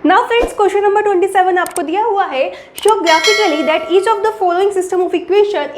Now friends, question number 27 आपको दिया हुआ है, show graphically that each of the following system of equation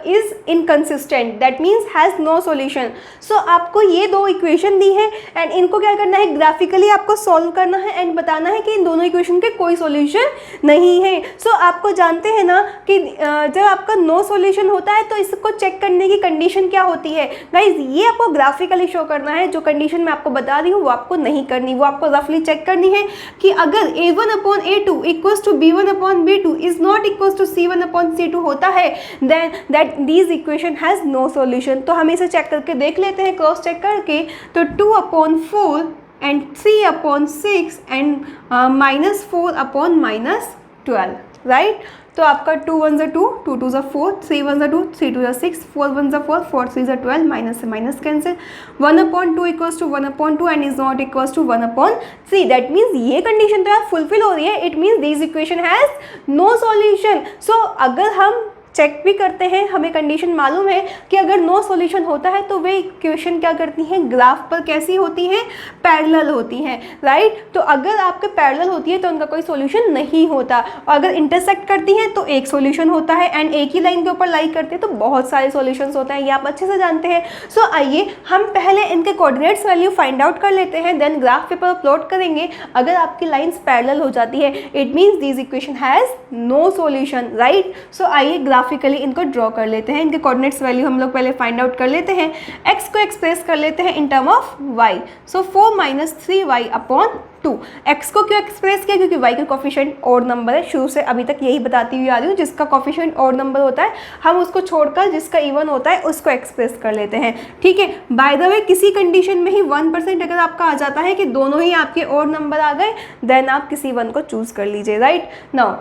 is inconsistent, that means has no solution. So आपको ये दो equation दी है एंड इनको क्या करना है, ग्राफिकली आपको सॉल्व करना है एंड बताना है कि इन दोनों इक्वेशन के कोई सॉल्यूशन नहीं है। सो आपको जानते हैं ना कि जब आपका नो सॉल्यूशन होता है तो इसको चेक करने की कंडीशन क्या होती है गाइज, ये आपको ग्राफिकली शो करना है। जो कंडीशन मैं आपको बता रही हूँ वो आपको नहीं करनी, वो आपको रफली चेक करनी है कि अगर a1 upon a2 equals to b1 upon b2 is not equals to c1 upon c2 होता है, then that these equation has no solution। तो हम इसे चेक करके देख लेते हैं, क्रॉस चेक करके। तो 2 upon 4 and 3 upon 6 and -4 upon -12, right. तो आपका 2 1 2, 2 2 4, 3 1 2, 3 2 6, 4 1 4, 4 3 12, माइनस से माइनस cancel. 1 upon 2 equals to 1 upon 2 and is not equals to 1 upon 3। That means ये कंडीशन तो यार फुलफिल हो रही है, it means this equation has no solution. So अगर हम चेक भी करते हैं, हमें कंडीशन मालूम है कि अगर नो सॉल्यूशन होता है तो वे इक्वेशन क्या करती हैं, ग्राफ पर कैसी होती हैं, पैरेलल होती हैं, राइट। तो अगर आपके पैरेलल होती है तो उनका कोई सॉल्यूशन नहीं होता, और अगर इंटरसेक्ट करती हैं तो एक सॉल्यूशन होता है, एंड एक ही लाइन के ऊपर लाई करते हैं तो बहुत सारे सॉल्यूशंस होते हैं, ये आप अच्छे से जानते हैं। सो आइए हम पहले इनके कोऑर्डिनेट्स वैल्यू फाइंड आउट कर लेते हैं, देन ग्राफ पेपर प्लॉट करेंगे। अगर आपकी लाइन्स पैरेलल हो जाती है it means this equation has no solution, right. So आइए ग्राफिकली इनको ड्रॉ कर लेते हैं। इनके कोऑर्डिनेट्स वैल्यू हम लोग पहले फाइंड आउट कर लेते हैं। x को एक्सप्रेस कर लेते हैं in term of y। So 4 - 3y upon 2। x को क्यों एक्सप्रेस किया, क्योंकि y का कोफिशिएंट ऑड नंबर है। शुरू से अभी तक यही बताती हुई आ रही हूँ, जिसका कोफिशिएंट ऑड नंबर होता है हम उसको छोड़कर जिसका इवन होता है उसको एक्सप्रेस कर लेते हैं, ठीक है। बाय द वे किसी कंडीशन में ही 1% अगर आपका आ जाता है कि दोनों ही आपके ऑड नंबर आ गए, देन आप किसी वन को चूज कर लीजिए, right. Now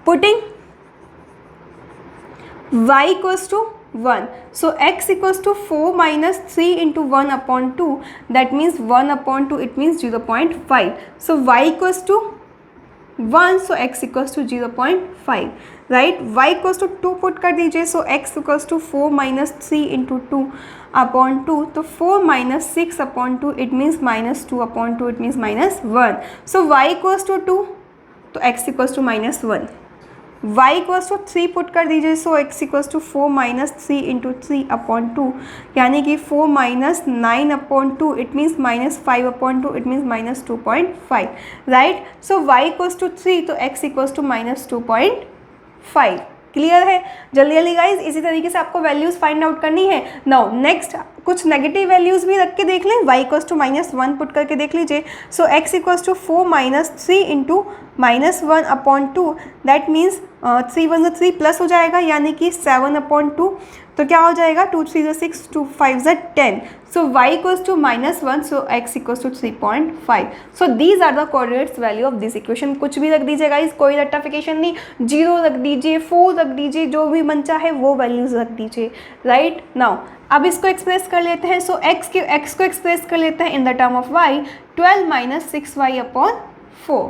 putting y equals to 1, so x equals to 4 - 3 into 1 upon 2, that means 1 upon 2, it means 0.5। so y equals to 1, so x equals to 0.5, right। y equals to 2 put कर दीजिए, so x equals to 4 - 3 into 2 upon 2, तो 4 - 6 upon 2, it means -2 upon 2, it means -1। so y equals to 2, तो x equals to -1। y equals to 3 put कर दीजिए, so x equals to 4 - 3 into 3 upon 2, यानी कि 4 - 9 upon 2, it means -5 upon 2, it means -2.5, right. So y equals to 3, तो x equals to -2.5। Clear है। जल्दी जल्दी guys इसी तरीके से आपको वैल्यूज़ फाइंड आउट करनी है। नाउ नेक्स्ट कुछ नेगेटिव वैल्यूज़ भी रख के देख लें, y इक्वल्स टू -1 पुट करके देख लीजिए। So x equals to 4 - 3 into -1 upon 2, that means 3 1 3 plus हो जाएगा, यानी कि 7 अपॉन 2, तो क्या हो जाएगा 2 3 6, 2 5 10। So y equals to -1, so x equals to 3.5। So these are the coordinates value of this equation. कुछ भी रख दीजिए गाइस, कोई रट्टाफिकेशन नहीं, 0 रख दीजिए, 4 रख दीजिए, जो भी मन चाहे वो वैल्यूज रख दीजिए, राइट। नाउ अब इसको एक्सप्रेस कर लेते हैं। सो x को एक्सप्रेस कर लेते हैं in the term of y, 12 - 6y अपॉन 4।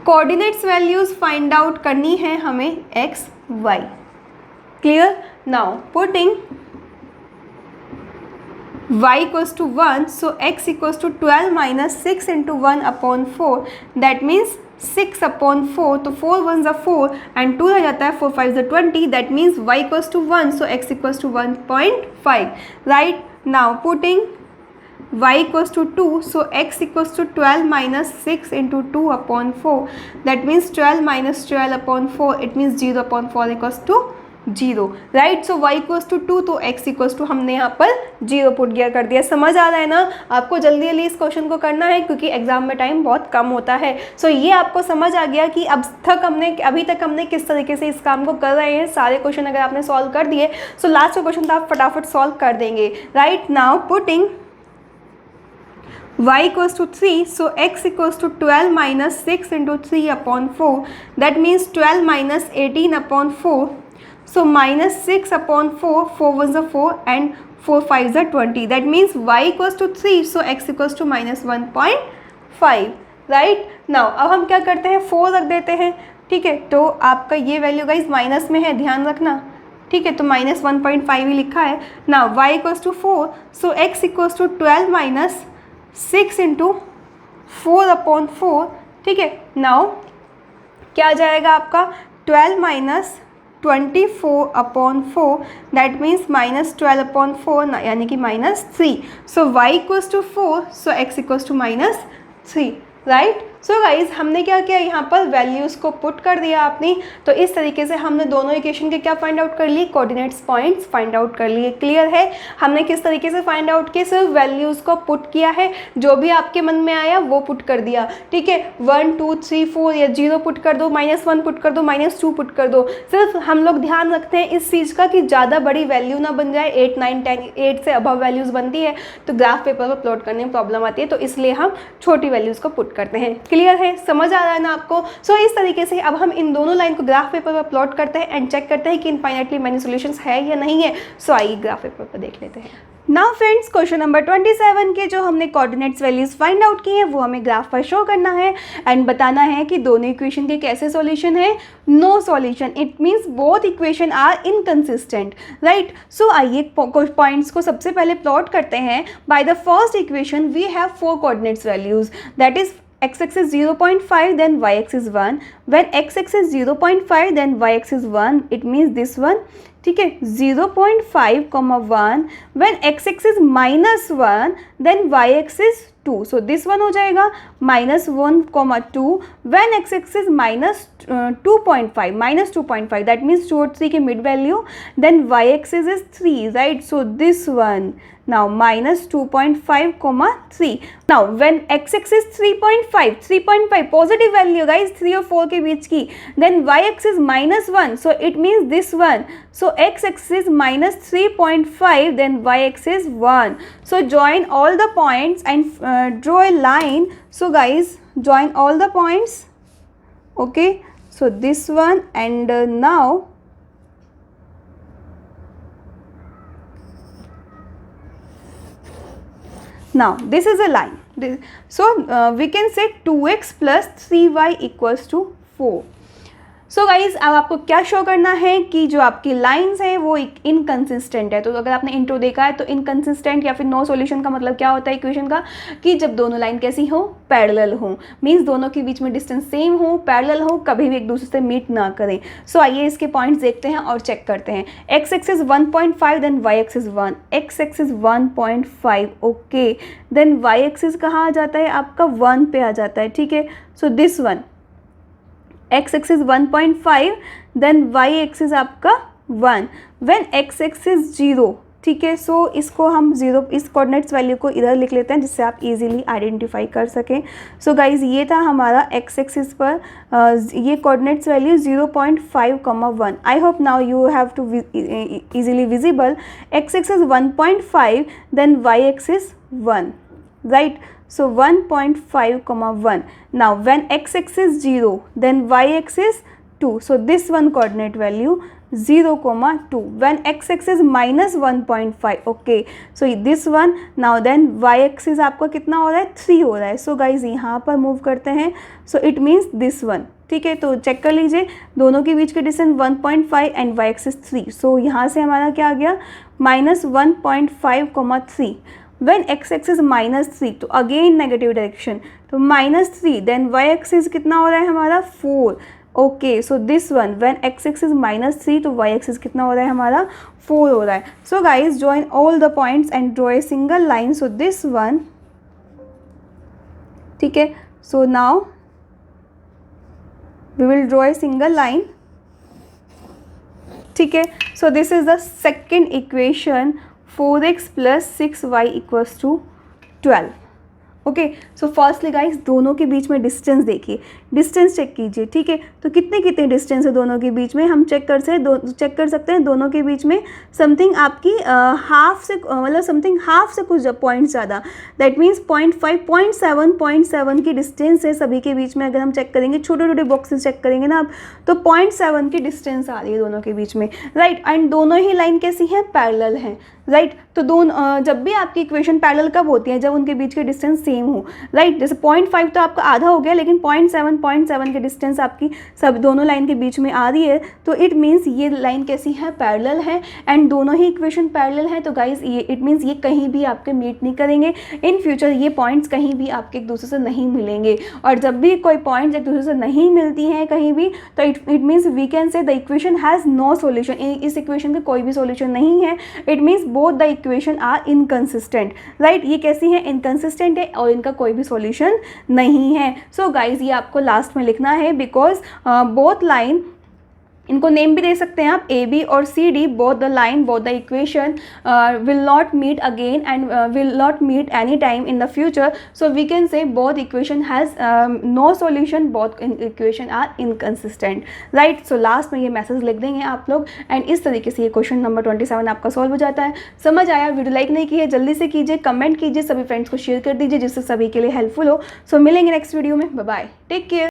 कोऑर्डिनेट्स वैल्यूज फाइंड आउट करनी है हमें x y, clear. Now putting y equals to 1, so x equals to 12 - 6 into 1 upon 4, that means 6 upon 4, तो 4 1 4 एंड 2 रह जाता है, 4 5 20, that means y equals to 1, so x equals to 1.5, right. Now putting y equals to 2, so x equals to 12 - 6 into 2 upon 4, that means 12 - 12 upon 4, it means 0 upon 4 equals to 0, right. So y equals to 2, तो x equals to हमने यहाँ पर 0 put किया कर दिया। समझ आ रहा है ना। आपको जल्दी जल्दी इस क्वेश्चन को करना है क्योंकि एग्जाम में टाइम बहुत कम होता है। सो ये आपको समझ आ गया कि अभी तक हमने किस तरीके से इस काम को कर रहे हैं। सारे क्वेश्चन अगर आपने सॉल्व कर दिए, सो लास्ट का क्वेश्चन तो आप फटाफट सॉल्व कर देंगे, right. Now putting y equals to 3, so x equals to 12 - 6 into 3 upon 4, that means 12 - 18 upon 4, so -6 upon 4, 4 1 4 and 4 5 20, that means y equals to 3, so x equals to -1.5, right. Now अब हम क्या करते हैं, 4 रख देते हैं, ठीक है। तो आपका ये वैल्यू गाइज माइनस में है, ध्यान रखना, ठीक है, तो -1.5 ही लिखा है ना। y equals to 4, so x equals to 12 minus 6 into 4/4, ठीक है। नाउ क्या आ जाएगा आपका 12 माइनस 24/4, दैट मीन्स -12/4 यानी कि -3। So y equals to 4, so x equals to -3, right. So guys हमने क्या किया, यहाँ पर वैल्यूज़ को पुट कर दिया आपने। तो इस तरीके से हमने दोनों इक्वेशन के क्या फाइंड आउट कर लिए, कोऑर्डिनेट्स पॉइंट्स फाइंड आउट कर लिए। क्लियर है, हमने किस तरीके से फाइंड आउट किया, सिर्फ वैल्यूज़ को पुट किया है, जो भी आपके मन में आया वो पुट कर दिया, ठीक है। 1 2 3 4 या 0 पुट कर दो, -1 पुट कर दो, -2 पुट कर दो। सिर्फ हम लोग ध्यान रखते हैं इस चीज़ का कि ज़्यादा बड़ी वैल्यू ना बन जाए, 8 9 10 8 से अबव वैल्यूज़ बनती है तो ग्राफ पेपर पर प्लॉट करने में प्रॉब्लम आती है, तो इसलिए हम छोटी वैल्यूज़ को पुट करते हैं। क्लियर है, समझ आ रहा है ना आपको। सो इस तरीके से अब हम इन दोनों लाइन को ग्राफ पेपर पर प्लॉट करते हैं एंड चेक करते हैं कि इनफाइनाइटली मैनी सॉल्यूशंस है या नहीं है। सो आइए ग्राफ पेपर पर देख लेते हैं। नाउ फ्रेंड्स, क्वेश्चन नंबर 27 के जो हमने कोऑर्डिनेट्स वैल्यूज फाइंड आउट की हैं वो हमें ग्राफ पर शो करना है एंड बताना है कि दोनों इक्वेशन के कैसे सॉल्यूशन है, no solution, it means both equation are inconsistent, right. So आइए पॉइंट्स को सबसे पहले प्लॉट करते हैं। By the first equation we have 4 coordinates values, that is x-axis 0.5 then y-axis 1. When x-axis 0.5 then y-axis 1, it means this one, ठीक है, 0.5, 1. When x-axis -1 then y-axis 2, so this one हो जाएगा -1, 2. When x-axis -2.5, that means 2 और 3 के mid value, then y-axis is 3, right? So this one. Now -2.5, 3. Now when x-axis 3.5 positive value guys, 3 और 4 के बीच की, then y-axis -1, so it means this one. So x-axis -3.5 then y-axis 1. So join all the points and draw a line. So guys join all the points, okay. So this one and now this is a line. So we can say 2x plus 3y equals to 4. So guys अब आपको क्या show करना है कि जो आपकी lines हैं वो इनकंसिस्टेंट है। तो अगर आपने इंट्रो देखा है तो इनकंसिस्टेंट या फिर नो सॉल्यूशन का मतलब क्या होता है इक्वेशन का, कि जब दोनों लाइन कैसी हो, पैरेलल हो, मींस दोनों के बीच में डिस्टेंस सेम हो, पैरेलल हो, कभी भी एक दूसरे से मीट ना करें। सो आइए इसके पॉइंट्स देखते हैं और चेक करते हैं। X axis 1.5 then y axis 1, x axis 1.5, okay, then y axis कहाँ आ जाता है आपका 1 पे आ जाता है, ठीक है। So this one x axis 1.5 then y axis आपका 1, व्हेन x एक्सिस 0, ठीक है। सो इसको हम 0, इस कोऑर्डिनेट्स वैल्यू को इधर लिख लेते हैं जिससे आप इजीली आइडेंटिफाई कर सकें। सो गाइज ये था हमारा x एक्सिस पर ये coordinates value 0.5, 1। I hope now you have to easily visible. x axis 1.5 then y axis 1, right. So 1.5, 1. Now when x axis 0 then y axis 2. So this one coordinate value 0, 2. When x axis -1.5, okay. So this one. Now then y axis आपका कितना हो रहा है, 3 हो रहा है। So guys यहाँ पर मूव करते हैं। So it means this one, ठीक है। तो चेक कर लीजिए दोनों के बीच के डिस्टेंस 1.5 एंड y एक्सिस 3। सो यहाँ से हमारा क्या आ गया -1.5, 3. When x एक्सिस -3 तो अगेन नेगेटिव डायरेक्शन, तो -3 देन y एक्सिस कितना हो रहा है हमारा 4, okay. So this one when x axis -3 तो y एक्सिस कितना हो रहा है हमारा 4 हो रहा है। So guys join all the points and draw a single line. So this one, ठीक है। So now we will draw a single line, ठीक है। So this is the second equation, 4x plus 6y equals to 12, okay. So firstly guys दोनों के बीच में distance देखिए, distance check कीजिए, ठीक है। तो कितने कितने डिस्टेंस है दोनों के बीच में, हम चेक कर सकते हैं दोनों के बीच में समथिंग आपकी हाफ से मतलब समथिंग हाफ से कुछ पॉइंट ज़्यादा, दैट मीन्स 0.5, 0.7 की डिस्टेंस है सभी के बीच में। अगर हम चेक करेंगे छोटे छोटे बॉक्सेस चेक करेंगे ना आप, तो 0.7 की डिस्टेंस आ रही है दोनों के बीच में, राइट। एंड दोनों ही लाइन कैसी है, पैरेलल हैं, राइट। तो दोनों जब भी आपकी इक्वेशन पैरेलल कब होती है, जब उनके बीच के डिस्टेंस सेम सेम हो, राइट। जैसे 0.5 तो आपका आधा हो गया, लेकिन 0.7 के डिस्टेंस आपकी सब दोनों लाइन के बीच में आ रही है, तो इट मीन्स ये लाइन कैसी है, पैरेलल है, एंड दोनों ही इक्वेशन पैरेलल है। तो गाइज ये इट मीन्स ये कहीं भी आपके मीट नहीं करेंगे इन फ्यूचर, ये पॉइंट्स कहीं भी आपके एक दूसरे से नहीं मिलेंगे। और जब भी कोई पॉइंट्स एक दूसरे से नहीं मिलती हैं कहीं भी, तो it means we can say the equation has no solution, इस इक्वेशन का कोई भी सॉल्यूशन नहीं है। It means both the equation are inconsistent, right. ये कैसी है, इनकंसिस्टेंट है और इनका कोई भी सॉल्यूशन नहीं है। सो गाइज ये आपको लास्ट में लिखना है, बिकॉज बोथ लाइन, इनको नेम भी दे सकते हैं आप, ए बी और C D, both the line both the equation will not meet again and will not meet any time in the future. So we can say both equation has no solution, both equation are inconsistent, right. So last में ये message लिख देंगे आप लोग, and इस तरीके से ये क्वेश्चन नंबर 27 आपका सॉल्व हो जाता है। समझ आया? वीडियो लाइक नहीं की है जल्दी से कीजिए, कमेंट कीजिए, सभी फ्रेंड्स को शेयर कर दीजिए जिससे सभी के लिए हेल्पफुल हो। सो मिलेंगे नेक्स्ट वीडियो में, बाय बाय, टेक केयर।